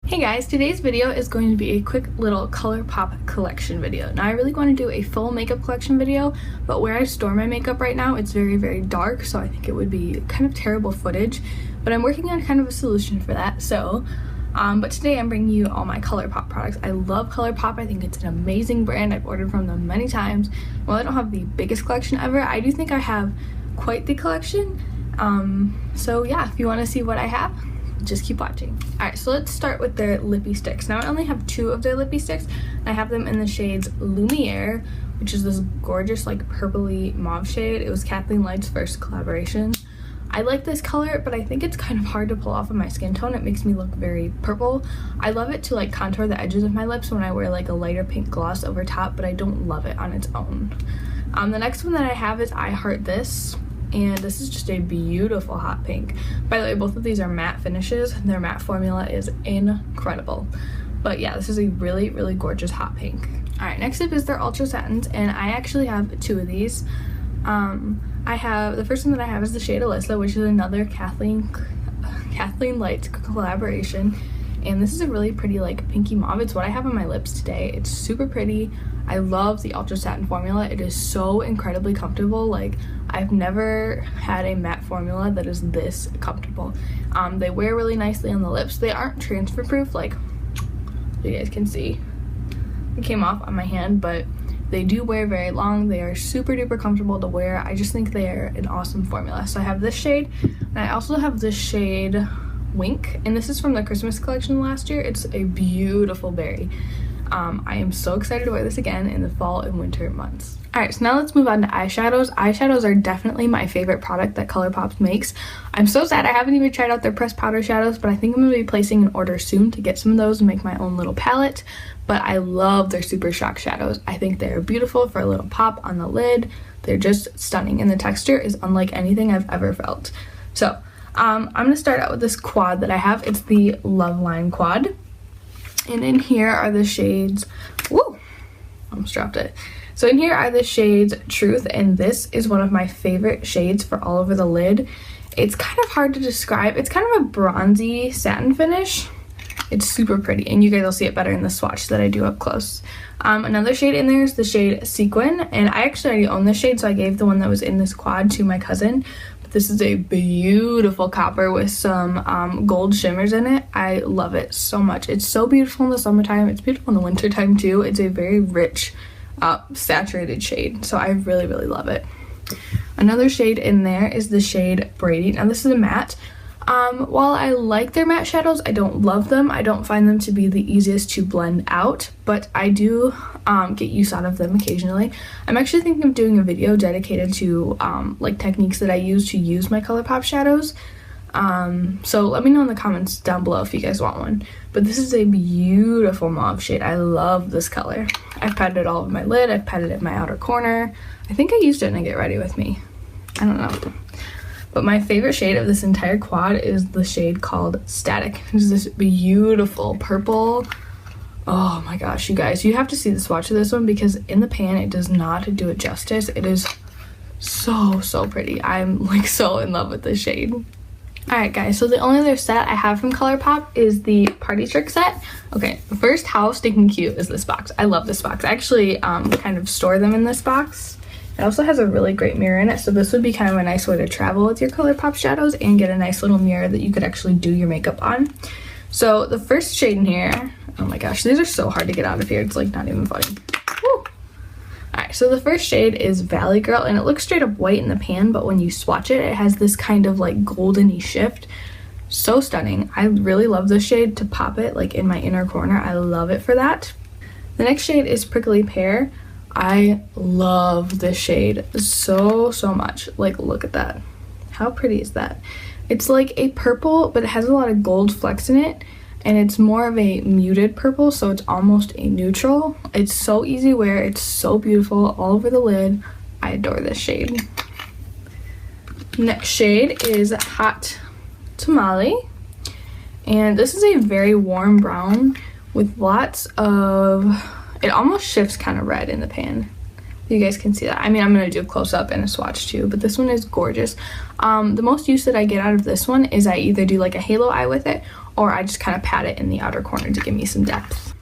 Hey guys, today's video is going to be a quick little Colourpop collection video. Now I really want to do a full makeup collection video, but where I store my makeup right now, it's very dark, so I think it would be kind of terrible footage, but I'm working on kind of a solution for that. So but today I'm bringing you all my Colourpop products. I love Colourpop. I think it's an amazing brand. I've ordered from them many times. While I don't have the biggest collection ever, I do think I have quite the collection. So yeah, if you want to see what I have, just keep watching. Alright, so let's start with their lippy sticks. Now I only have two of their lippy sticks. I have them in the shades Lumiere, which is this gorgeous like purpley mauve shade. It was Kathleen Light's first collaboration. I like this color, but I think it's kind of hard to pull off of my skin tone. It makes me look very purple. I love it to like contour the edges of my lips when I wear like a lighter pink gloss over top, but I don't love it on its own. The next one that I have is I Heart This. And this is just a beautiful hot pink. By the way, both of these are matte finishes. Their matte formula is incredible. But yeah, this is a really gorgeous hot pink. Alright, next up is their Ultra Satins, and I actually have two of these. I have, the first one that I have is the shade Alyssa, which is another Kathleen Light's collaboration. And this is a really pretty like pinky mauve. It's what I have on my lips today. It's super pretty. I love the Ultra Satin formula. It is so incredibly comfortable. Like, I've never had a matte formula that is this comfortable. They wear really nicely on the lips. They aren't transfer proof, like you guys can see. It came off on my hand, but they do wear very long. They are super duper comfortable to wear. I just think they are an awesome formula. So I have this shade, and I also have this shade Wink, and this is from the Christmas collection last year. It's a beautiful berry. I am so excited to wear this again in the fall and winter months. Alright, so now let's move on to eyeshadows. Eyeshadows are definitely my favorite product that Colourpop makes. I'm so sad I haven't even tried out their pressed powder shadows, but I think I'm going to be placing an order soon to get some of those and make my own little palette. But I love their Super Shock shadows. I think they're beautiful for a little pop on the lid. They're just stunning, and the texture is unlike anything I've ever felt. So I'm going to start out with this quad that I have. It's the Love Line quad. And in here are the shades, woo, almost dropped it. So in here are the shades Truth, and this is one of my favorite shades for all over the lid. It's kind of hard to describe. It's kind of a bronzy satin finish. It's super pretty, and you guys will see it better in the swatch that I do up close. Another shade in there is the shade Sequin, and I actually already own this shade, so I gave the one that was in this quad to my cousin. This is a beautiful copper with some gold shimmers in it. I love it so much. It's so beautiful in the summertime. It's beautiful in the wintertime too. It's a very rich, saturated shade. So I really love it. Another shade in there is the shade Brady. Now this is a matte. While I like their matte shadows, I don't love them. I don't find them to be the easiest to blend out, but I do get use out of them occasionally. I'm actually thinking of doing a video dedicated to like techniques that I use to use my Colourpop shadows. So let me know in the comments down below if you guys want one. But this is a beautiful mauve shade. I love this color. I've patted it all over my lid. I've patted it in my outer corner. I think I used it in a Get Ready With Me. I don't know. But my favorite shade of this entire quad is the shade called Static. It's this beautiful purple. Oh my gosh, you guys, you have to see the swatch of this one because in the pan it does not do it justice. It is so pretty. I'm like so in love with this shade. Alright guys, so the only other set I have from Colourpop is the Party Trick set. Okay, first, how stinking cute is this box? I love this box. I actually kind of store them in this box. It also has a really great mirror in it, so this would be kind of a nice way to travel with your Colourpop shadows and get a nice little mirror that you could actually do your makeup on. So the first shade in here, oh my gosh, these are so hard to get out of here. It's like not even funny. Woo! Alright, so the first shade is Valley Girl, and it looks straight up white in the pan, but when you swatch it, it has this kind of like golden-y shift. So stunning. I really love this shade to pop it like in my inner corner. I love it for that. The next shade is Prickly Pear. I love this shade so much. Like, look at that. How pretty is that? It's like a purple, but it has a lot of gold flecks in it, and it's more of a muted purple, so it's almost a neutral. It's so easy wear. It's so beautiful all over the lid. I adore this shade. Next shade is Hot Tamale, and this is a very warm brown with lots of, it almost shifts kind of red in the pan. You guys can see that. I mean, I'm going to do a close-up and a swatch too, but this one is gorgeous. The most use that I get out of this one is I either do like a halo eye with it, or I just kind of pat it in the outer corner to give me some depth.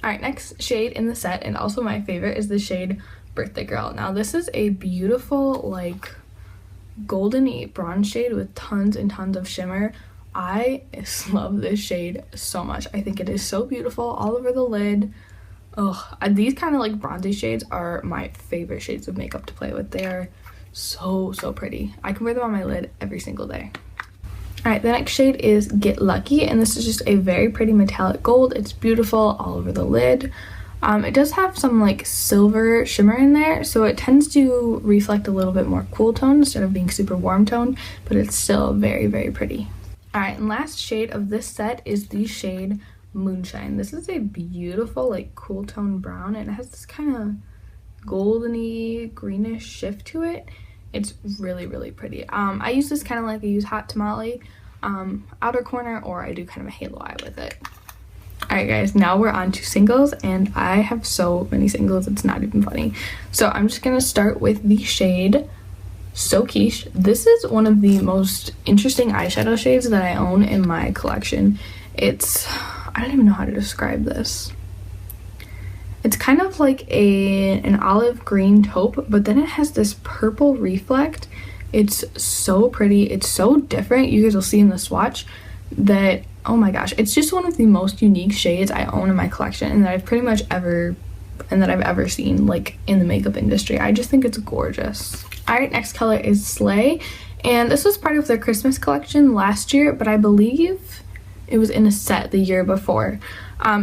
All right, next shade in the set, and also my favorite, is the shade Birthday Girl. Now this is a beautiful like golden bronze shade with tons and tons of shimmer. I love this shade so much. I think it is so beautiful all over the lid. Oh, these kind of like bronzy shades are my favorite shades of makeup to play with. They are so pretty. I can wear them on my lid every single day. All right, the next shade is Get Lucky, and this is just a very pretty metallic gold. It's beautiful all over the lid. It does have some like silver shimmer in there, so it tends to reflect a little bit more cool tone instead of being super warm toned, but it's still very pretty. All right, and last shade of this set is the shade Moonshine. This is a beautiful like cool tone brown, and it has this kind of goldeny greenish shift to it. It's really pretty. I use this kind of like I use Hot Tamale outer corner, or I do kind of a halo eye with it. All right guys, now we're on to singles, and I have so many singles it's not even funny. So I'm just gonna start with the shade So Quiche. This is one of the most interesting eyeshadow shades that I own in my collection. I don't even know how to describe this. It's kind of like an olive green taupe, but then it has this purple reflect. It's so pretty. It's so different. You guys will see in the swatch that, oh my gosh, it's just one of the most unique shades I own in my collection, and that I've ever seen like in the makeup industry. I just think it's gorgeous. All right, next color is Sleigh, and this was part of their Christmas collection last year, but I believe it was in a set the year before.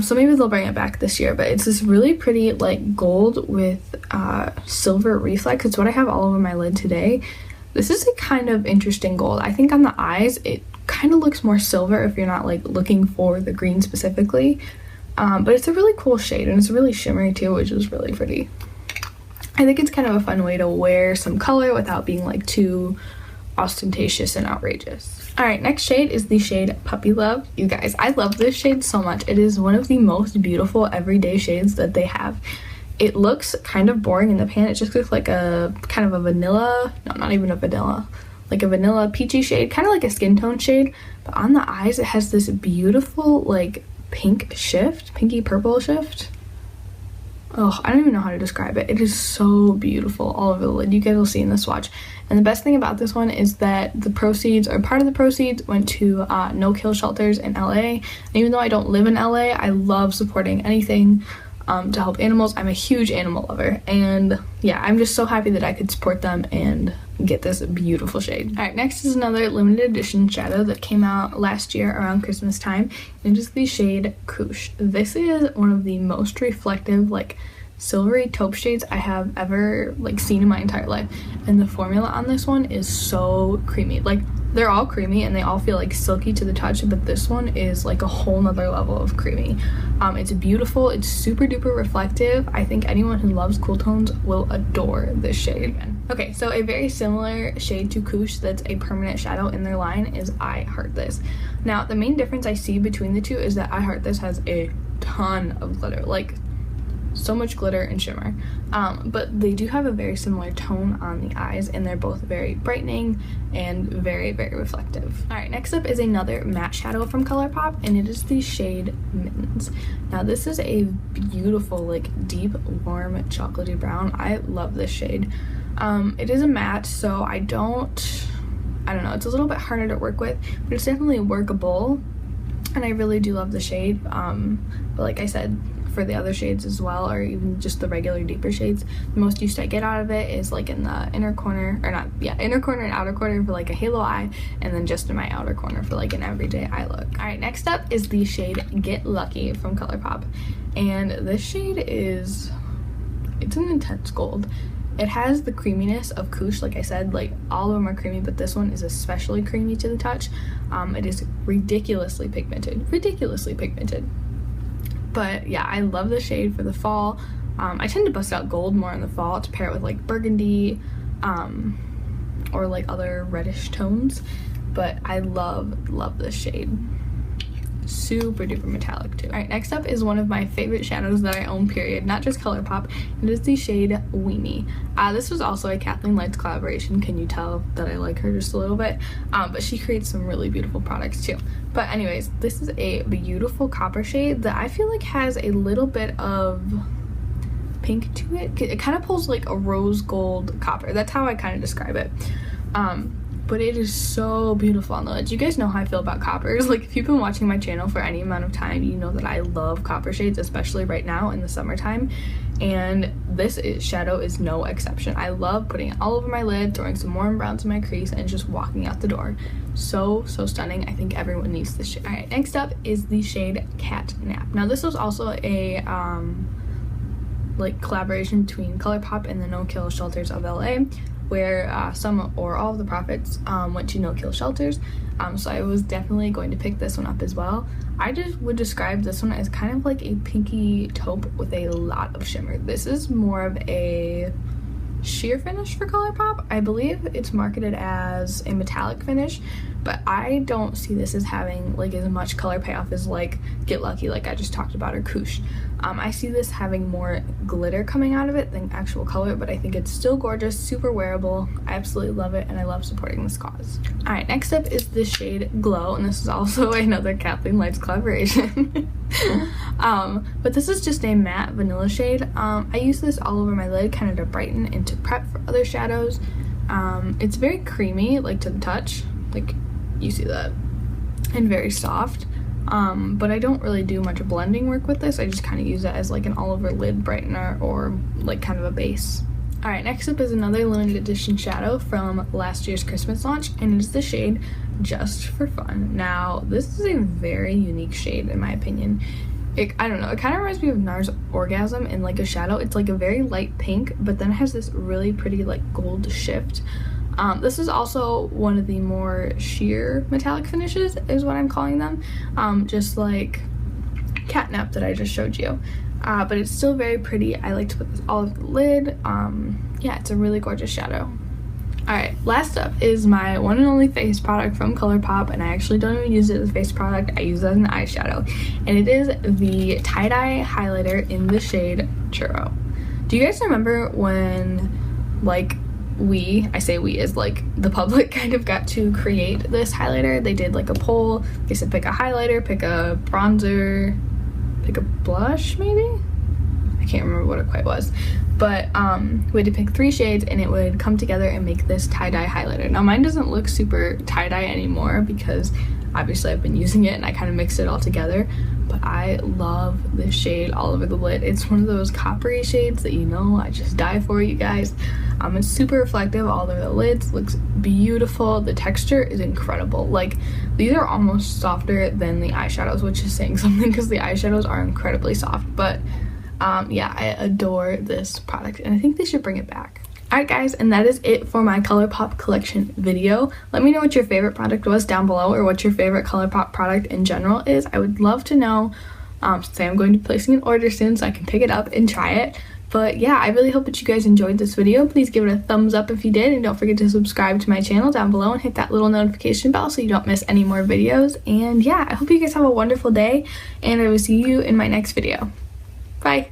So maybe they'll bring it back this year, but it's this really pretty like gold with silver reflex. It's what I have all over my lid today. This is a kind of interesting gold. I think on the eyes it kind of looks more silver if you're not like looking for the green specifically, but it's a really cool shade, and it's really shimmery too, which is really pretty. I think it's kind of a fun way to wear some color without being like too ostentatious and outrageous. All right, next shade is the shade Puppy Love. You guys, I love this shade so much. It is one of the most beautiful everyday shades that they have. It looks kind of boring in the pan. It just looks like a kind of a vanilla, no, not even a vanilla, like a vanilla peachy shade, kind of like a skin tone shade. But on the eyes, it has this beautiful like pink shift, pinky purple shift. Oh, I don't even know how to describe it. It is so beautiful all over the lid. You guys will see in the swatch. And the best thing about this one is that the proceeds, or part of the proceeds, went to no-kill shelters in LA. And even though I don't live in LA, I love supporting anything to help animals. I'm a huge animal lover. And yeah, I'm just so happy that I could support them and get this beautiful shade. All right, next is another limited edition shadow that came out last year around Christmas time. And it is the shade Koosh. This is one of the most reflective, like silvery taupe shades I have ever like seen in my entire life, and the formula on this one is so creamy. Like, they're all creamy and they all feel like silky to the touch, but this one is like a whole nother level of creamy. It's beautiful. It's super duper reflective. I think anyone who loves cool tones will adore this shade. Okay, so a very similar shade to Koosh that's a permanent shadow in their line is I Heart This. Now, the main difference I see between the two is that I Heart This has a ton of glitter, like so much glitter and shimmer, but they do have a very similar tone on the eyes, and they're both very brightening and very reflective. All right, next up is another matte shadow from Colourpop, and it is the shade Mittens. Now this is a beautiful like deep warm chocolatey brown. I love this shade. It is a matte, so I don't know, it's a little bit harder to work with, but it's definitely workable, and I really do love the shade. But like I said, for the other shades as well, or even just the regular deeper shades, the most use I get out of it is like in the inner corner, or not, yeah, inner corner and outer corner for like a halo eye, and then just in my outer corner for like an everyday eye look. All right, next up is the shade Get Lucky from Colourpop, and this shade it's an intense gold. It has the creaminess of Koosh, like I said, like all of them are creamy, but this one is especially creamy to the touch. It is ridiculously pigmented. But yeah, I love the shade for the fall. I tend to bust out gold more in the fall to pair it with like burgundy or like other reddish tones, but I love this shade. super duper metallic too. All right, next up is one of my favorite shadows that I own, period, not just Colourpop. It is the shade Weenie. This was also a Kathleen Lights collaboration. Can you tell that I like her just a little bit? But she creates some really beautiful products too. But anyways, this is a beautiful copper shade that I feel like has a little bit of pink to it. It kind of pulls like a rose gold copper. That's how I kind of describe it. But it is so beautiful on the lids. You guys know how I feel about coppers. Like, if you've been watching my channel for any amount of time, you know that I love copper shades, especially right now in the summertime. And this shadow is no exception. I love putting it all over my lid, throwing some warm browns in my crease, and just walking out the door. So stunning. I think everyone needs this shade. All right, next up is the shade Catnap. Now, this was also a like collaboration between Colourpop and the No Kill Shelters of LA, where some or all of the profits went to no kill shelters. So I was definitely going to pick this one up as well. I just would describe this one as kind of like a pinky taupe with a lot of shimmer. This is more of a sheer finish for Colourpop. I believe it's marketed as a metallic finish, but I don't see this as having like as much color payoff as like Get Lucky, like I just talked about, or Koosh. I see this having more glitter coming out of it than actual color, but I think it's still gorgeous, super wearable. I absolutely love it, and I love supporting this cause. All right, next up is the shade Glow, and this is also another Kathleen Lights collaboration. But this is just a matte vanilla shade. I use this all over my lid kind of to brighten and to prep for other shadows. It's very creamy, like to the touch, like you see that, and very soft. But I don't really do much blending work with this. I just kind of use it as like an all over lid brightener or like kind of a base. Alright, next up is another limited edition shadow from last year's Christmas launch, and it is the shade Just for Fun. Now, this is a very unique shade in my opinion. I don't know, it kind of reminds me of NARS Orgasm in like a shadow. It's like a very light pink, but then it has this really pretty like gold shift. This is also one of the more sheer metallic finishes is what I'm calling them, just like Catnap that I just showed you. But it's still very pretty. I like to put this all over the lid. Yeah, it's a really gorgeous shadow. Alright, last up is my one and only face product from Colourpop, and I actually don't even use it as a face product. I use it as an eyeshadow, and it is the Tie Dye Highlighter in the shade Churro. Do you guys remember when, like, I say we as like the public kind of got to create this highlighter? They did like a poll. They said pick a highlighter, pick a bronzer, pick a blush maybe? I can't remember what it quite was. But we had to pick 3 shades and it would come together and make this tie-dye highlighter. Now mine doesn't look super tie-dye anymore because obviously I've been using it and I kind of mixed it all together. But I love this shade all over the lid. It's one of those coppery shades that, you know, I just die for, you guys. It's super reflective all over the lids, looks beautiful. The texture is incredible. Like, these are almost softer than the eyeshadows, which is saying something because the eyeshadows are incredibly soft. But yeah, I adore this product and I think they should bring it back. Alright guys, and that is it for my Colourpop collection video. Let me know what your favorite product was down below, or what your favorite Colourpop product in general is. I would love to know, since I'm going to be placing an order soon so I can pick it up and try it. But yeah, I really hope that you guys enjoyed this video. Please give it a thumbs up if you did, and don't forget to subscribe to my channel down below and hit that little notification bell so you don't miss any more videos. And yeah, I hope you guys have a wonderful day, and I will see you in my next video. Bye!